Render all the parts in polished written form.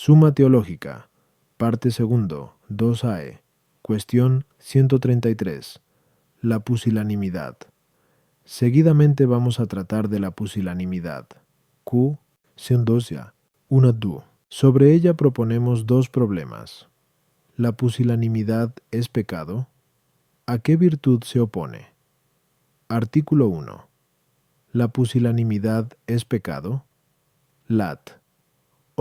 Suma Teológica, parte segundo, 2ae, cuestión 133. La pusilanimidad. Seguidamente vamos a tratar de la pusilanimidad. Q. Seondosia, una du. Sobre ella proponemos dos problemas. ¿La pusilanimidad es pecado? ¿A qué virtud se opone? Artículo 1. ¿La pusilanimidad es pecado? Lat.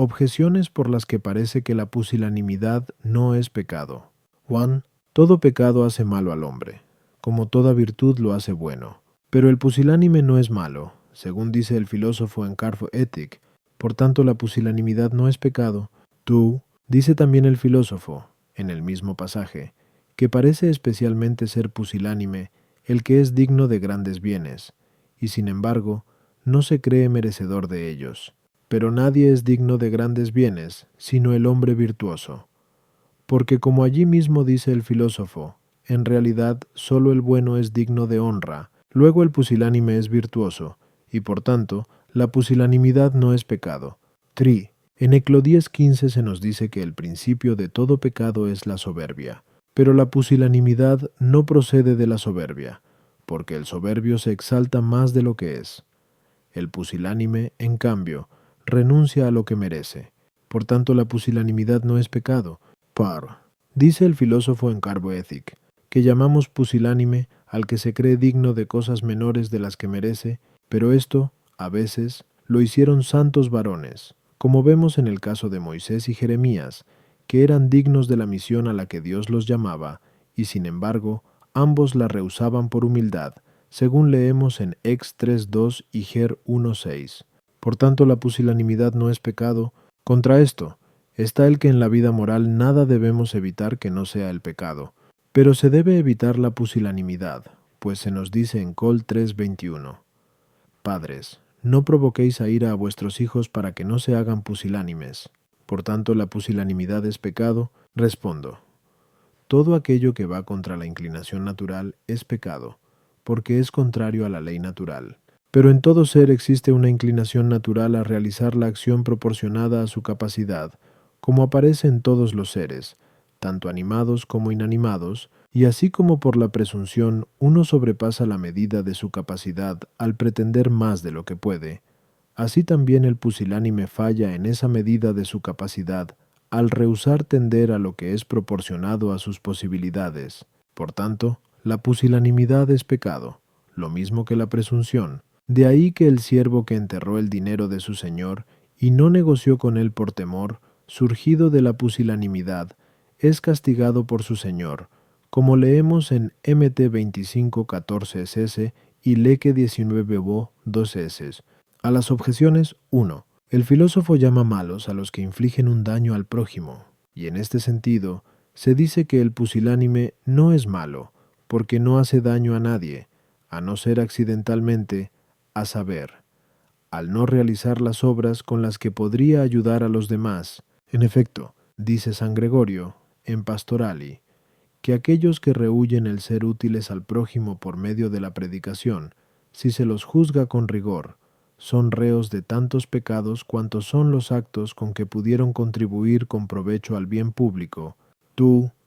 Objeciones por las que parece que la pusilanimidad no es pecado. 1. Todo pecado hace malo al hombre, como toda virtud lo hace bueno. Pero el pusilánime no es malo, según dice el filósofo en Carfo Ethic, por tanto la pusilanimidad no es pecado. 2. Dice también el filósofo, en el mismo pasaje, que parece especialmente ser pusilánime el que es digno de grandes bienes, y sin embargo, no se cree merecedor de ellos. Pero nadie es digno de grandes bienes, sino el hombre virtuoso. Porque como allí mismo dice el filósofo, en realidad sólo el bueno es digno de honra, luego el pusilánime es virtuoso, y por tanto, la pusilanimidad no es pecado. 3. En Eclodíes 15 se nos dice que el principio de todo pecado es la soberbia, pero la pusilanimidad no procede de la soberbia, porque el soberbio se exalta más de lo que es. El pusilánime, en cambio, renuncia a lo que merece. Por tanto, la pusilanimidad no es pecado. Par. Dice el filósofo en Carbo Ethic, que llamamos pusilánime al que se cree digno de cosas menores de las que merece, pero esto, a veces, lo hicieron santos varones, como vemos en el caso de Moisés y Jeremías, que eran dignos de la misión a la que Dios los llamaba, y sin embargo, ambos la rehusaban por humildad, según leemos en Ex 3.2 y Ger 1.6. Por tanto, la pusilanimidad no es pecado. Contra esto, está el que en la vida moral nada debemos evitar que no sea el pecado. Pero se debe evitar la pusilanimidad, pues se nos dice en Col 3.21. Padres, no provoquéis a ira a vuestros hijos para que no se hagan pusilánimes. Por tanto, la pusilanimidad es pecado. Respondo. Todo aquello que va contra la inclinación natural es pecado, porque es contrario a la ley natural. Pero en todo ser existe una inclinación natural a realizar la acción proporcionada a su capacidad, como aparece en todos los seres, tanto animados como inanimados, y así como por la presunción uno sobrepasa la medida de su capacidad al pretender más de lo que puede, así también el pusilánime falla en esa medida de su capacidad al rehusar tender a lo que es proporcionado a sus posibilidades. Por tanto, la pusilanimidad es pecado, lo mismo que la presunción. De ahí que el siervo que enterró el dinero de su señor y no negoció con él por temor, surgido de la pusilanimidad, es castigado por su señor, como leemos en Mt 25:14 ss y Leque 19bo 2 s. A las objeciones, 1. El filósofo llama malos a los que infligen un daño al prójimo, y en este sentido, se dice que el pusilánime no es malo, porque no hace daño a nadie, a no ser accidentalmente, a saber, al no realizar las obras con las que podría ayudar a los demás. En efecto, dice San Gregorio, en Pastorali, que aquellos que rehuyen el ser útiles al prójimo por medio de la predicación, si se los juzga con rigor, son reos de tantos pecados cuantos son los actos con que pudieron contribuir con provecho al bien público.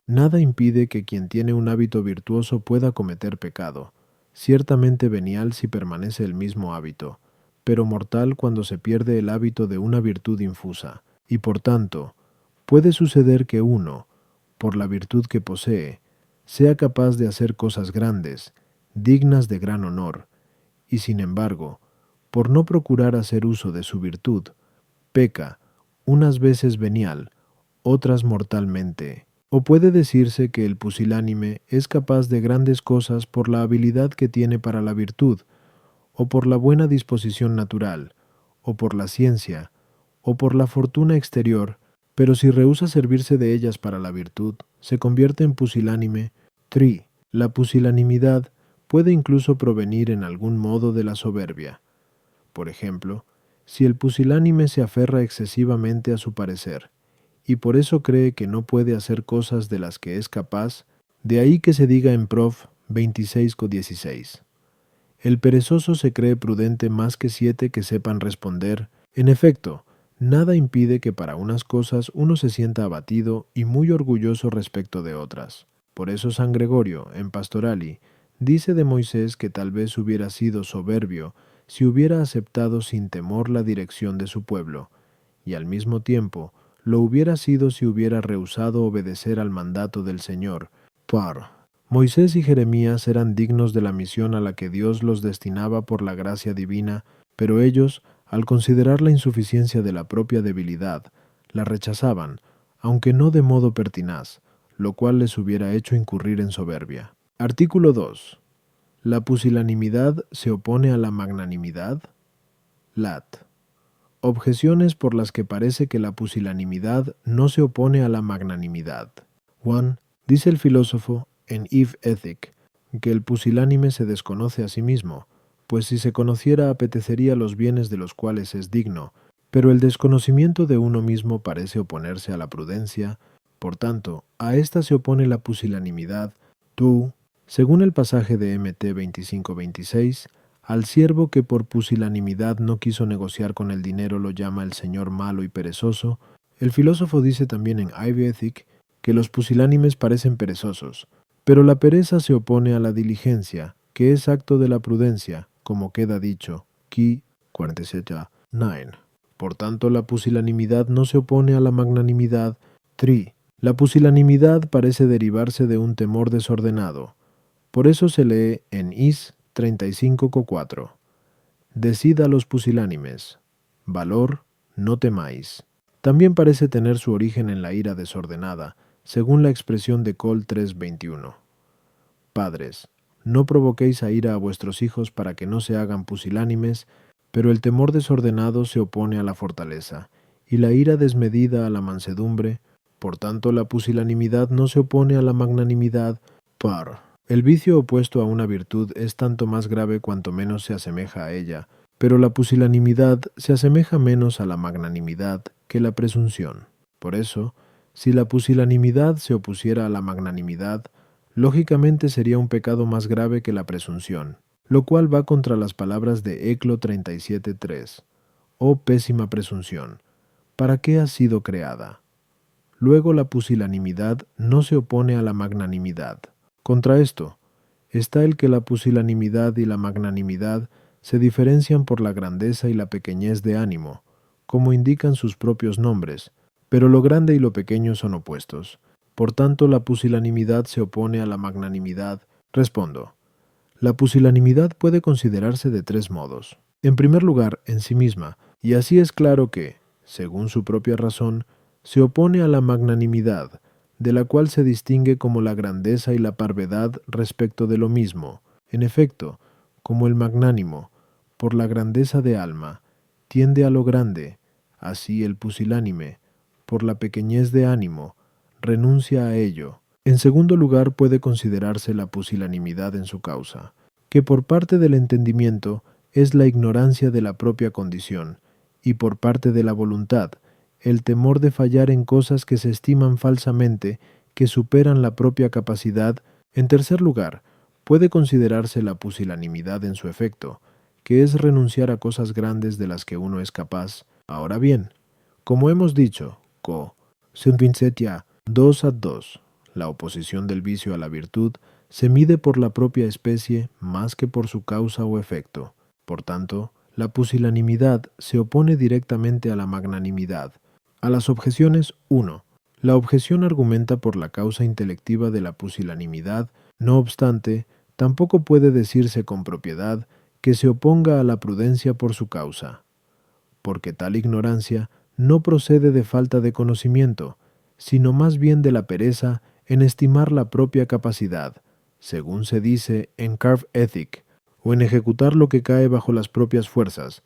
Nada impide que quien tiene un hábito virtuoso pueda cometer pecado, ciertamente venial si permanece el mismo hábito, pero mortal cuando se pierde el hábito de una virtud infusa, y por tanto, puede suceder que uno, por la virtud que posee, sea capaz de hacer cosas grandes, dignas de gran honor, y sin embargo, por no procurar hacer uso de su virtud, peca, unas veces venial, otras mortalmente. O puede decirse que el pusilánime es capaz de grandes cosas por la habilidad que tiene para la virtud, o por la buena disposición natural, o por la ciencia, o por la fortuna exterior, pero si rehúsa servirse de ellas para la virtud, se convierte en pusilánime. La pusilanimidad puede incluso provenir en algún modo de la soberbia. Por ejemplo, si el pusilánime se aferra excesivamente a su parecer, y por eso cree que no puede hacer cosas de las que es capaz, de ahí que se diga en Prof. 26:16. El perezoso se cree prudente más que 7 que sepan responder. En efecto, Nada impide que para unas cosas uno se sienta abatido y muy orgulloso respecto de otras. Por eso San Gregorio, en Pastorali, dice de Moisés que tal vez hubiera sido soberbio si hubiera aceptado sin temor la dirección de su pueblo, y al mismo tiempo lo hubiera sido si hubiera rehusado obedecer al mandato del Señor. Moisés y Jeremías eran dignos de la misión a la que Dios los destinaba por la gracia divina, pero ellos, al considerar la insuficiencia de la propia debilidad, la rechazaban, aunque no de modo pertinaz, lo cual les hubiera hecho incurrir en soberbia. Artículo 2. ¿La pusilanimidad se opone a la magnanimidad? Lat. Objeciones por las que parece que la pusilanimidad no se opone a la magnanimidad. 1. Dice el filósofo en Eve Ethic que el pusilánime se desconoce a sí mismo, pues si se conociera apetecería los bienes de los cuales es digno, pero el desconocimiento de uno mismo parece oponerse a la prudencia, por tanto, a ésta se opone la pusilanimidad. Tú, según el pasaje de Mt 25:26, al siervo que por pusilanimidad no quiso negociar con el dinero lo llama el Señor malo y perezoso. El filósofo dice también en Ivy Ethic que los pusilánimes parecen perezosos, pero la pereza se opone a la diligencia, que es acto de la prudencia, como queda dicho, Ki 47:9. Por tanto, la pusilanimidad no se opone a la magnanimidad. 3. La pusilanimidad parece derivarse de un temor desordenado. Por eso se lee en Is 35:4. Decid a los pusilánimes, valor, no temáis. También parece tener su origen en la ira desordenada, según la expresión de Col 3:21. Padres, no provoquéis a ira a vuestros hijos para que no se hagan pusilánimes, pero el temor desordenado se opone a la fortaleza, y la ira desmedida a la mansedumbre. Por tanto, la pusilanimidad no se opone a la magnanimidad. El vicio opuesto a una virtud es tanto más grave cuanto menos se asemeja a ella, pero la pusilanimidad se asemeja menos a la magnanimidad que la presunción. Por eso, si la pusilanimidad se opusiera a la magnanimidad, lógicamente sería un pecado más grave que la presunción, lo cual va contra las palabras de Eclo 37:3. Oh pésima presunción, ¿para qué has sido creada? Luego la pusilanimidad no se opone a la magnanimidad. Contra esto, está el que la pusilanimidad y la magnanimidad se diferencian por la grandeza y la pequeñez de ánimo, como indican sus propios nombres, pero lo grande y lo pequeño son opuestos. Por tanto, la pusilanimidad se opone a la magnanimidad. Respondo. La pusilanimidad puede considerarse de tres modos. En primer lugar, en sí misma, y así es claro que, según su propia razón, se opone a la magnanimidad, de la cual se distingue como la grandeza y la parvedad respecto de lo mismo. En efecto, como el magnánimo, por la grandeza de alma, tiende a lo grande, así el pusilánime, por la pequeñez de ánimo, renuncia a ello. En segundo lugar puede considerarse la pusilanimidad en su causa, que por parte del entendimiento es la ignorancia de la propia condición, y por parte de la voluntad, el temor de fallar en cosas que se estiman falsamente, que superan la propia capacidad. En tercer lugar, puede considerarse la pusilanimidad en su efecto, que es renunciar a cosas grandes de las que uno es capaz. Ahora bien, como hemos dicho, sunt vincetia 2:2, la oposición del vicio a la virtud se mide por la propia especie más que por su causa o efecto. Por tanto, la pusilanimidad se opone directamente a la magnanimidad. A las objeciones 1. La objeción argumenta por la causa intelectiva de la pusilanimidad, no obstante, tampoco puede decirse con propiedad que se oponga a la prudencia por su causa, porque tal ignorancia no procede de falta de conocimiento, sino más bien de la pereza en estimar la propia capacidad, según se dice en Carve Ethic, o en ejecutar lo que cae bajo las propias fuerzas.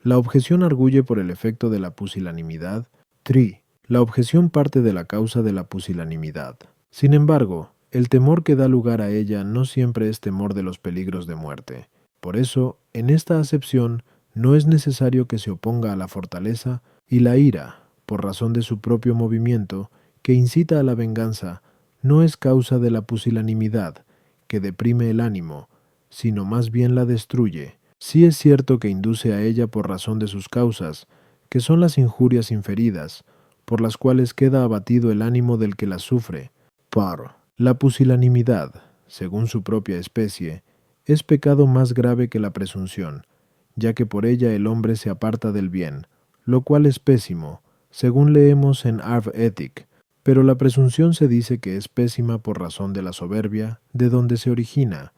La objeción arguye por el efecto de la pusilanimidad. 3. La objeción parte de la causa de la pusilanimidad. Sin embargo, el temor que da lugar a ella no siempre es temor de los peligros de muerte. Por eso, en esta acepción, no es necesario que se oponga a la fortaleza, y la ira, por razón de su propio movimiento, que incita a la venganza, no es causa de la pusilanimidad, que deprime el ánimo, sino más bien la destruye. Sí es cierto que induce a ella por razón de sus causas, que son las injurias inferidas, por las cuales queda abatido el ánimo del que las sufre. Par. La pusilanimidad, según su propia especie, es pecado más grave que la presunción, ya que por ella el hombre se aparta del bien, lo cual es pésimo, según leemos en Arv Ethic, pero la presunción se dice que es pésima por razón de la soberbia, de donde se origina,